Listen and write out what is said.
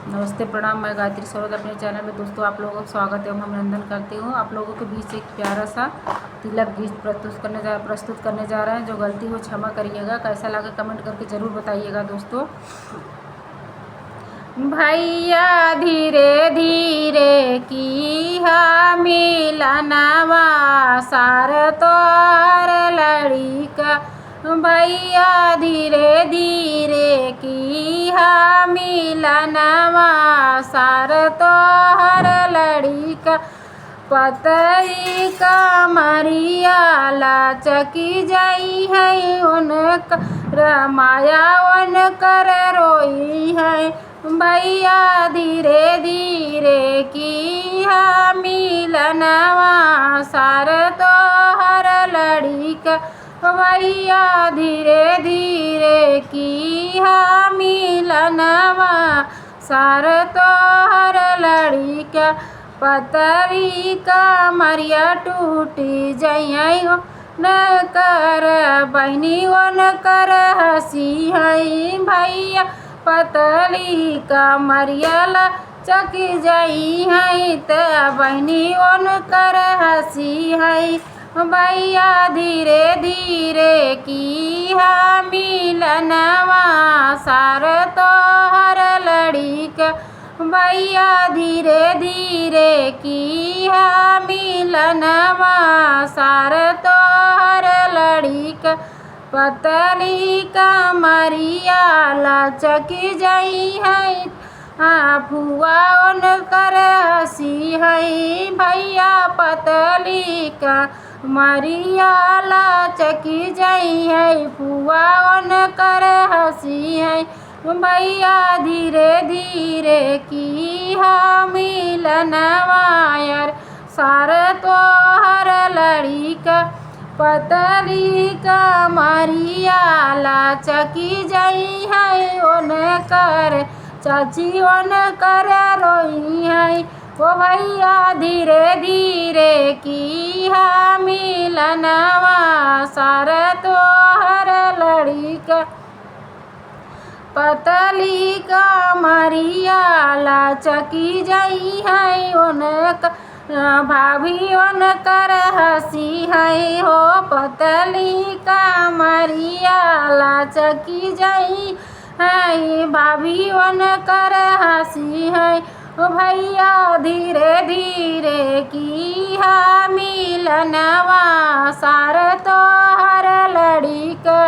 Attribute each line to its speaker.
Speaker 1: नमस्ते प्रणाम, मैं गायत्री सरोद अपने चैनल में दोस्तों आप लोगों का स्वागत एवं अभिनंदन करती हूँ। आप लोगों के बीच एक प्यारा सा तिलक गीत प्रस्तुत करने जा रहे हैं। जो गलती हो क्षमा करिएगा। कैसा लगा कमेंट करके ज़रूर बताइएगा दोस्तों। भैया धीरे धीरे की मिलनवा सार तोर लड़ी का, भैया धीरे धीरे की मिलनवा सार तोहर लड़ी का। पतई का मरिया लाचकी जाई है उनका, रमाया उनकर रोई है। भैया धीरे धीरे की मिलनवा सार तोहर लड़ी का, भैया धीरे धीरे की मिलनवा सार तोहर लड़ी का। पतरी का मरिया टूटी जइयै न कर बहनी वन कर हसी है। भैया पतली का मरिया चकी जई है त बहनी वन कर हसी है। भैया धीरे धीरे की मिलनवा सार तोहर लड़ी का, भैया धीरे धीरे की मिलनवा सार तोहर लड़ी का। पतली का मरिया लाचकी जाई है फुआ उनकर हसी है। भैया पतली का मरिया लाचकी जाई है फुआ उनकर हसी है। भैया धीरे धीरे की मिलनवा यार सार तोहर लड़ी का। पतली का मरिया लाचकी जाई है उनकर चाची उनकर रोई है। ओ भैया धीरे धीरे की मिलनवा सार तोहर लड़ी का। पतली का मरिया लाचकी जाई है उनका, भाभी उनकर हसी है हो। पतली का मरिया लाचकी जाई है भाभी उनकर हसी है। भैया धीरे धीरे की मिलनवा सार तोहर लड़ी का।